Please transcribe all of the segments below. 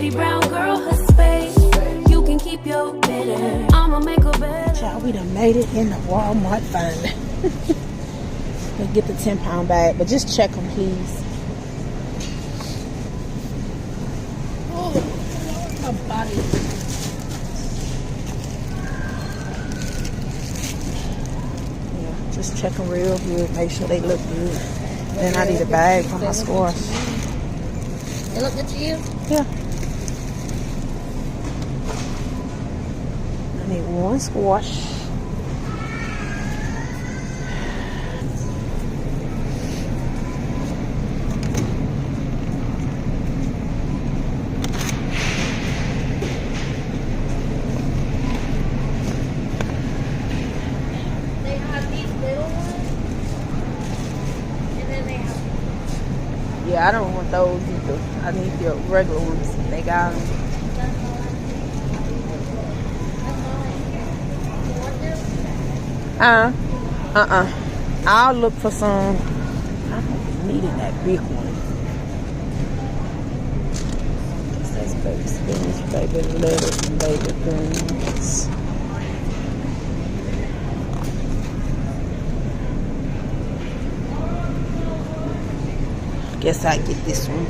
pretty brown girl her space. You can keep your bitter. I'ma make her better. Child, we done made it in the Walmart finally. We'll get the 10-pound bag, but just check them, please. Oh, my body. Yeah, just check them real good. Make sure they look good. Then I need a bag for my squash. They look good to you? Yeah. I need one squash. They have these little ones, and then they have. Yeah, I don't want those either. I need the regular ones. They got them. I'll look for some. I don't need that big one. That's baby spinach, baby lettuce, and baby greens. Guess I get this one.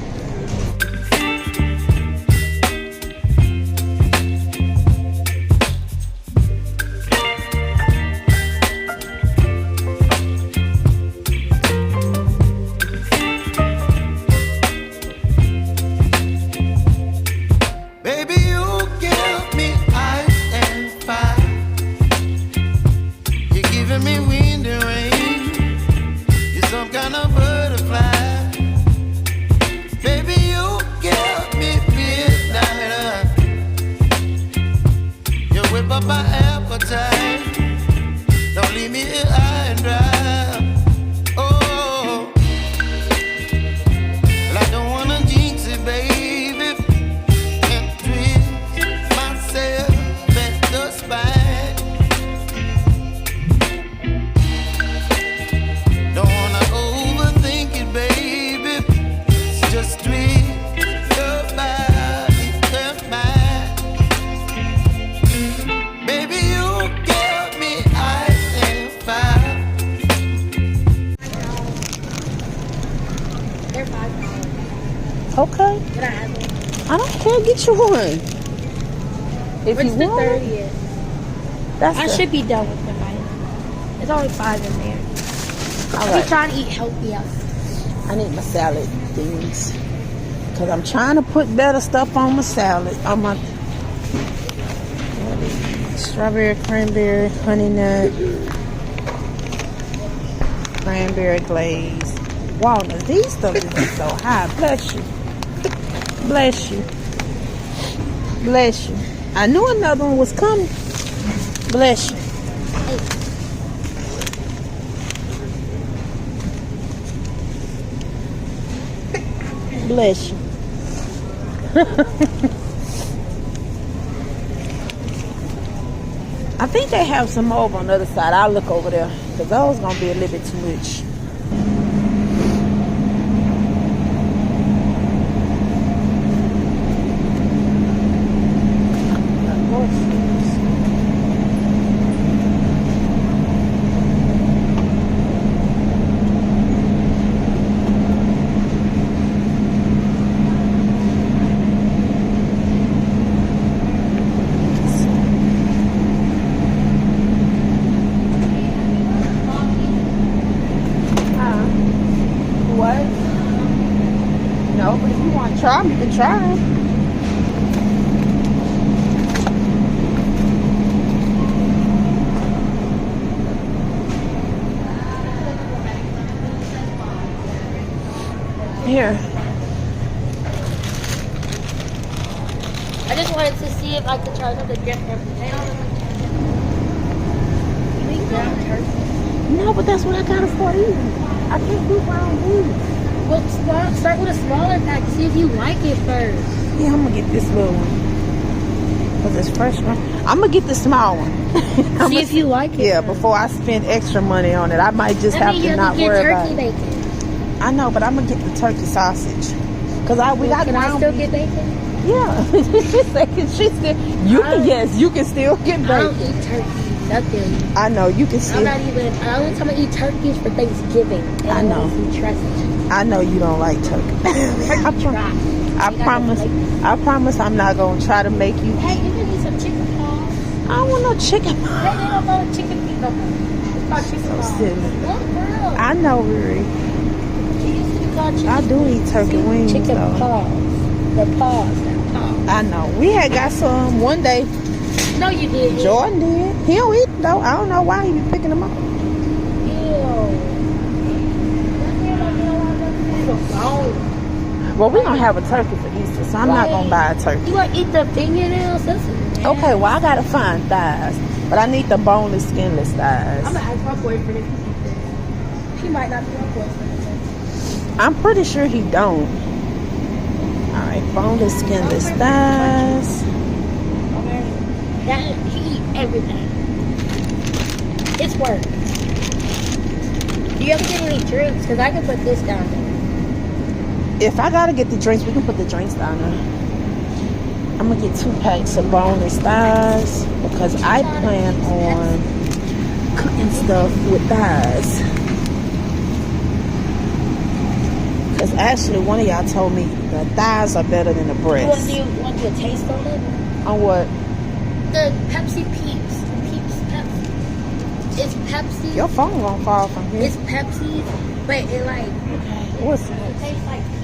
Okay. Can I have one? I don't care. Get you one. If What's you the want, 30th? I should be done with them by now. There's only 5 in there. All I'm right. trying to eat healthy out. I need my salad things because I'm trying to put better stuff on my salad. On my strawberry, cranberry, honey nut, cranberry glaze, walnuts. These stuff is so high. Bless you. Bless you. Bless you. I knew another one was coming. Bless you. Bless you. I think they have some more on the other side. I'll look over there because those gonna be a little bit too much. Try them, you can try them. Here. I just wanted to see if I could try something different. You eat ground turkey? No, but that's what I got it for you. I can't do ground beef. Well, start with a smaller pack. See if you like it first. Yeah, I'm gonna get this little one. Cause it's fresh one. I'm gonna get the small one. See if you like it. Yeah, before I spend extra money on it. I might just have to not worry about it. Bacon. I know, but I'm gonna get the turkey sausage. Cause we got Can I ground still beef. get bacon? Yeah. she still. You can still get bacon. I don't eat turkey, nothing. I know you can still. I'm not even. The only time I eat turkey is for Thanksgiving. And I know. I know you don't like turkey. I promise I'm not gonna try to make you. Hey, you can eat some chicken paws. I don't want no chicken. Hey, they don't know chicken feet no more. It's called chicken paws. What, girl? I know, Riri. It used to be called chicken. I do eat turkey wings. Chicken though. paws. The paws. I know. We had got some one day. No, you didn't. Jordan did. He don't eat though. I don't know why he be picking them up. Well, we don't have a turkey for Easter, so I'm not gonna buy a turkey. You gonna eat the fingernails? Okay, well I gotta find thighs, but I need the boneless, skinless thighs. I'm gonna ask my boyfriend if he eats that. He might not be my boyfriend. I'm pretty sure he don't. All right, boneless, skinless thighs. That he eat everything. It's work. Do you ever get any drinks? Cause I can put this down there. If I gotta get the drinks, we can put the drinks down there. I'm gonna get 2 packs of boneless thighs because I plan on cooking stuff with thighs. Because actually, one of y'all told me the thighs are better than the breasts. Do you want to taste on it? On what? The Pepsi Peeps. Peeps Pepsi. It's Pepsi. Your phone gonna fall from here. It's Pepsi, but it like. What's it? It tastes like peeps.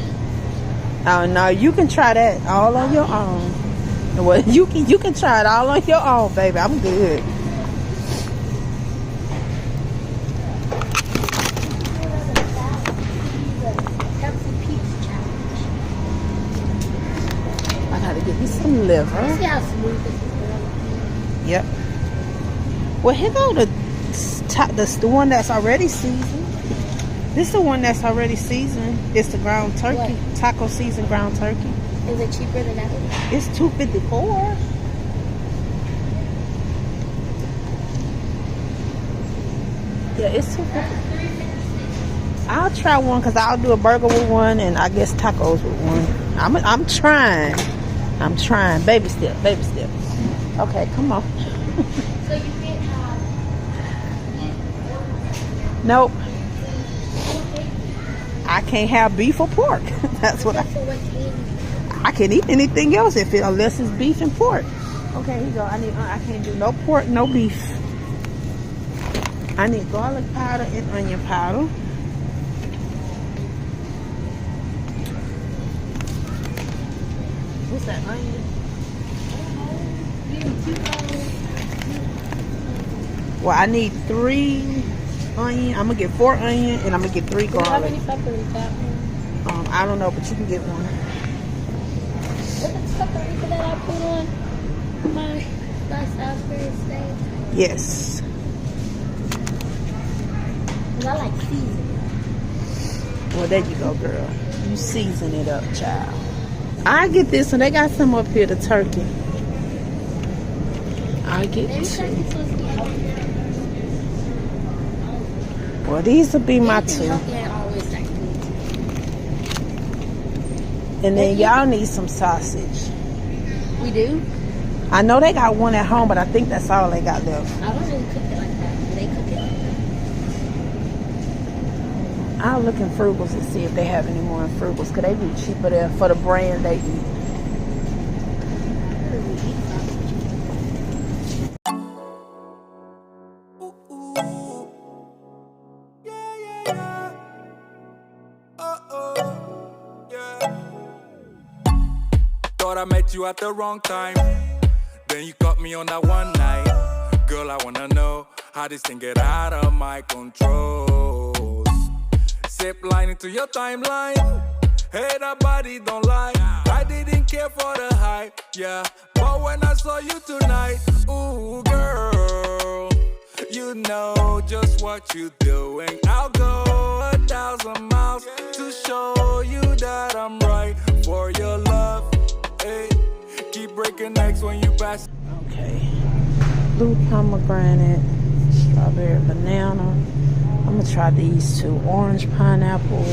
Oh no, you can try that all on your own. Well, you can try it all on your own, baby. I'm good. I gotta get me some liver. See how smooth this is. Yep. Well, here go the one that's already seasoned. This is the one that's already seasoned. It's the ground turkey. What? Taco seasoned ground turkey. Is it cheaper than that? It's $2.54. Yeah, it's $2.50. I'll try one because I'll do a burger with one and I guess tacos with one. I'm trying. I'm trying. Baby step. Baby step. Okay, come on. So you can't have. Nope. I can't have beef or pork. That's what I can eat anything else unless it's beef and pork. Okay, here you go. I can't do no pork, no beef. I need garlic powder and onion powder. What's that, onion? Well, I need 3 onion. I'm gonna get 4 onion and I'm gonna get 3 garlic. How many peppers that one? I don't know, but you can get one. What's the paprika that I put on my Salisbury steak? Yes. I like seasoning. Well, there you go, girl. You season it up, child. I get this one. They got some up here, the turkey. I get two. Well, these will be my 2. And then y'all need some sausage. We do? I know they got one at home, but I think that's all they got left. I don't really cook it like that. They cook it like that. I'll look in Frugals and see if they have any more in Frugals, because they be cheaper there for the brand they eat. Thought I met you at the wrong time. Then you caught me on that one night. Girl, I wanna know how this thing get out of my control. Zip line into your timeline. Hey, that body don't lie. I didn't care for the hype, yeah. But when I saw you tonight, ooh, girl, you know just what you're doing. I'll go 1,000 miles to show you that I'm right for your love. Hey, keep breaking necks when you pass. Okay. Blue pomegranate, strawberry banana. I'm gonna try these 2. Orange pineapple.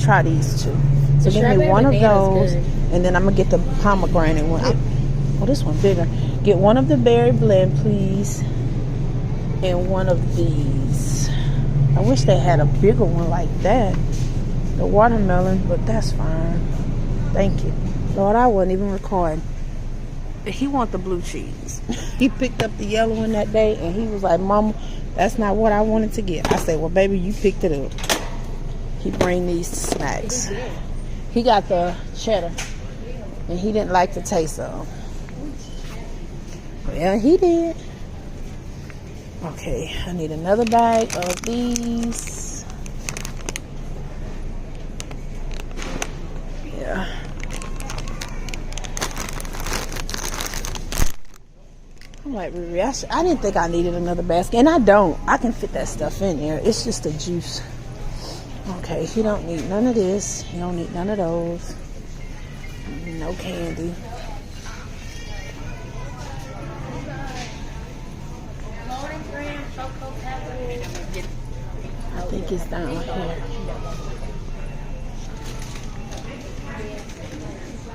try these two. So The give me strawberry one of banana's those, good. and then I'm gonna get the pomegranate one. Oh, this one bigger. Get one of the berry blend, please, and one of these. I wish they had a bigger one like that. The watermelon, but that's fine. Thank you. Lord, I wasn't even recording. He want the blue cheese. He picked up the yellow one that day, and he was like, Mama, that's not what I wanted to get. I said, well, baby, you picked it up. He bring these snacks. He got the cheddar, and he didn't like the taste of them. Yeah, he did. Okay, I need another bag of these. Yeah. I'm like, Riri, I didn't think I needed another basket, and I don't. I can fit that stuff in there. It's just the juice. Okay, he don't need none of this. He don't need none of those. No candy. I think it's down here.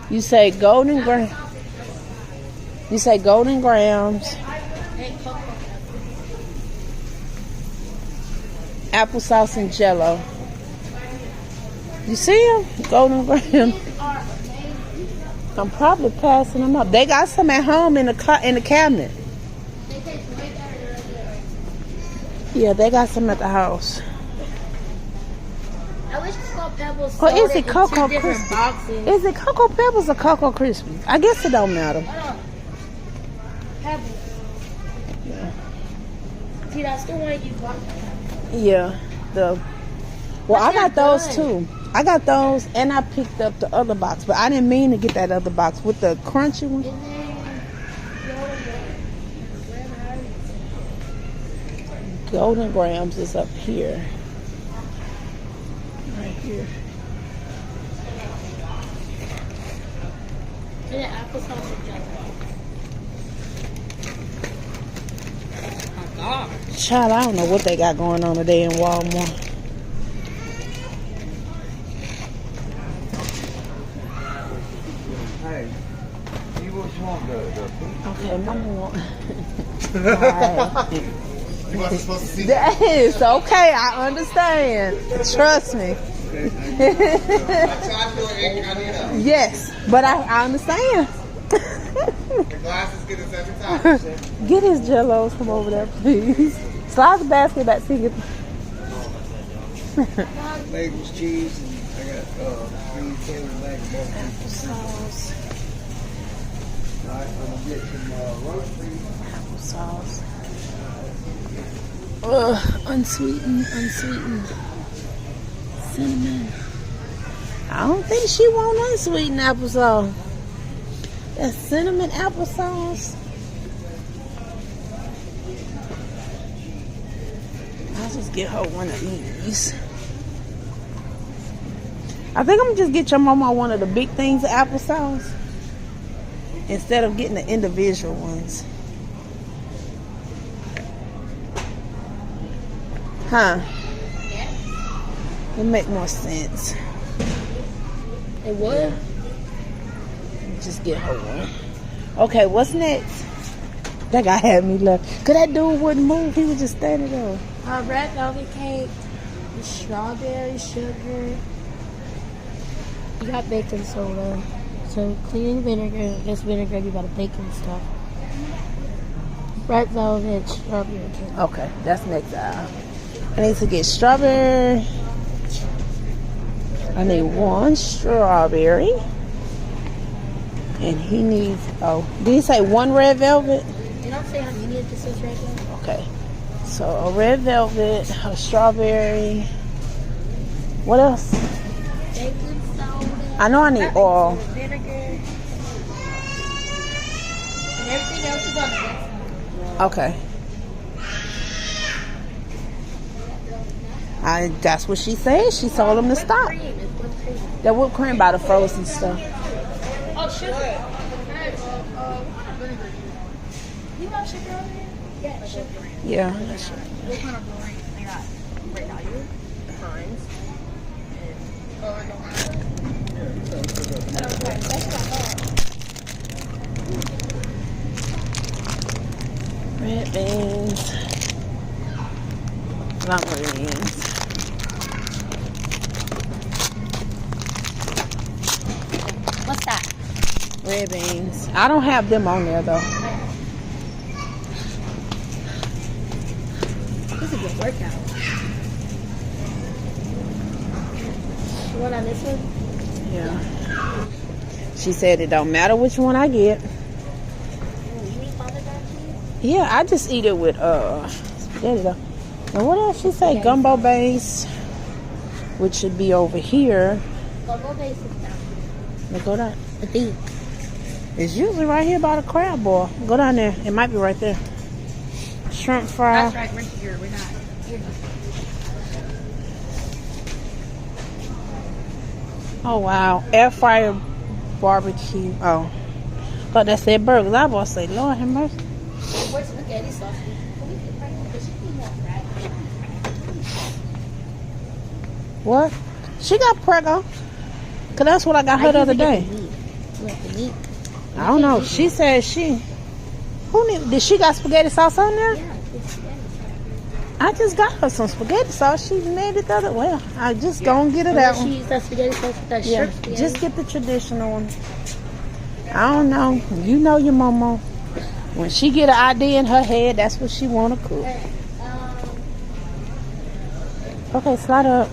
You say golden grams. You say golden grams. Applesauce and Jello. You see them? Golden grams. I'm probably passing them up. They got some at home in the cabinet. Yeah, they got some at the house. I wish Cocoa Pebbles Or sold is it it in Cocoa 2 different Krispies? boxes. Is it Cocoa Pebbles or Cocoa Krispies? I guess it don't matter. Pebbles. Yeah. See, that's the one you bought. Yeah. Well, I got those too. I got those, and I picked up the other box, but I didn't mean to get that other box with the crunchy one. Golden grams is up here. Right here. And the applesauce and Jello. Oh my God. Child, I don't know what they got going on today in Walmart. Hey, you which one Okay, Mama want. You wasn't supposed to see That is okay. I understand. Trust me. I tried to do it incognito. Yes, but I understand. The glasses get us every time. Get his Jellos from over there, please. Slide the basket back so you get. Bagels, cheese, and I got 3 tables back of both. Applesauce. Alright, I'm gonna get some Groceries. Applesauce. Unsweetened. Cinnamon. I don't think she want unsweetened applesauce. That's cinnamon applesauce. I'll just get her one of these. I think I'm gonna just get your mama one of the big things of applesauce instead of getting the individual ones. Huh? It make more sense. It would. Just get her one. Okay, what's next? That guy had me left. Cause that dude wouldn't move. He was just standing there. Red velvet cake, with strawberry sugar. You got baking soda. So cleaning vinegar. This vinegar, you got a baking stuff. Red velvet, strawberry cake. Okay, that's next aisle. I need to get strawberry. I need 1 strawberry. And he needs, did he say 1 red velvet? They don't say how many of this is right now. Okay. So a red velvet, a strawberry. What else? Baking soda. I know I need oil. Vinegar. And everything else is on the next one. Okay. That's what she said. She told him to stop. Cream. It's whipped cream. That whipped cream by the frozen stuff. Oh, sugar. You got sugar over here? Yeah, sugar. Yeah, that's sure. What kind of boring? I got Great Value, Heinz, and Red beans. Lima beans. What's that? Red beans. I don't have them on there though. This is a good workout. You want on this one? Yeah. She said it don't matter which one I get. You eat Father God cheese? Yeah, I just eat it with spaghetti though. And what else she say? Gumbo base, which should be over here. Gumbo base is down. Now go down. I think. It's usually right here by the crab boil. Go down there. It might be right there. Shrimp fry. That's right, we're here. We're not here. Oh wow. Air fryer barbecue. Oh. Thought that said burgers. I was about to say, Lord have mercy. Where's spaghetti sauce? What? She got Prego. Cause that's what I got her the other day. I don't know. She said she. Did she got spaghetti sauce on there? Yeah, it's spaghetti. I just got her some spaghetti sauce. She made it the other. Well, I just gonna get her that She one. used that spaghetti sauce with that Yeah, shrimp spaghetti. just get the traditional one. I don't know. You know your mama. When she get an idea in her head, that's what she wanna cook. Okay, slide up.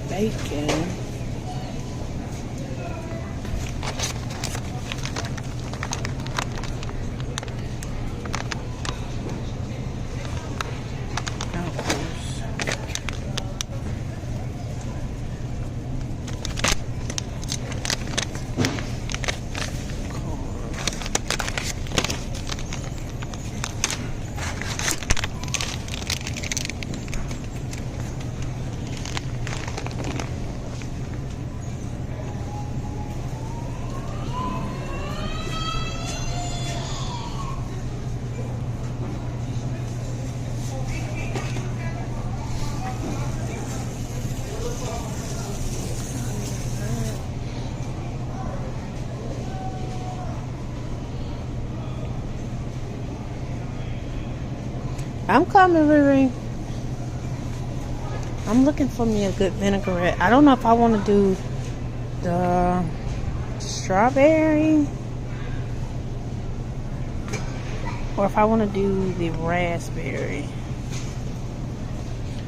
Bacon. I'm coming, Riri. I'm looking for me a good vinaigrette. I don't know if I want to do the strawberry or if I want to do the raspberry.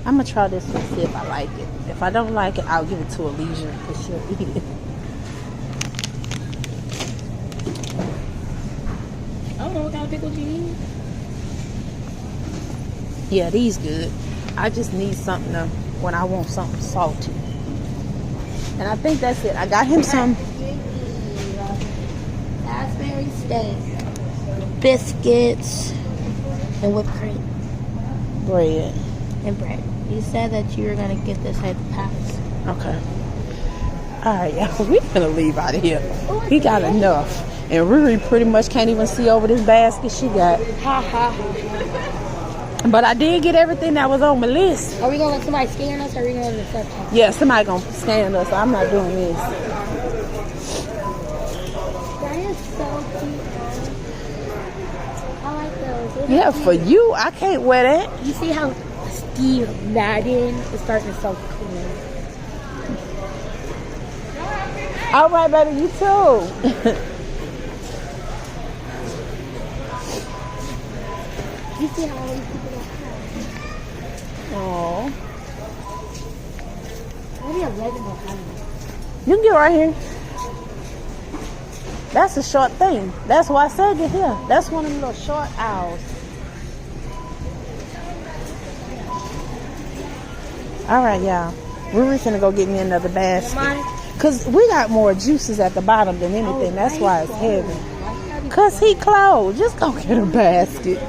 I'm going to try this one and see if I like it. If I don't like it, I'll give it to Alicia because she'll eat it. I don't know what kind of pickles you need. Yeah, these good. I just need something to, when I want something salty. And I think that's it. I got him some Raspberry steak, biscuits, and whipped cream bread. and bread. You said that you were gonna get this at the palace. Okay. Alright, yeah, we gonna leave out of here. We got enough. And Riri pretty much can't even see over this basket she got. Ha ha. But I did get everything that was on my list. Are we gonna let somebody scan us or are we gonna accept us? Yeah, somebody gonna scan us. I'm not doing this. That is so cute. I like those. Those Yeah, are for cute. you, I can't wear that. You see how Steve Madden is starting to sell cool. All right, baby, you too. You see how all these people got Oh, maybe a red and behind me. you can get right here. That's a short thing. That's why I said get here. That's one of them little short aisles. All right, y'all. We're finna go get me another basket. Cause we got more juices at the bottom than anything. That's why it's heavy. Cause he closed. Just go get a basket.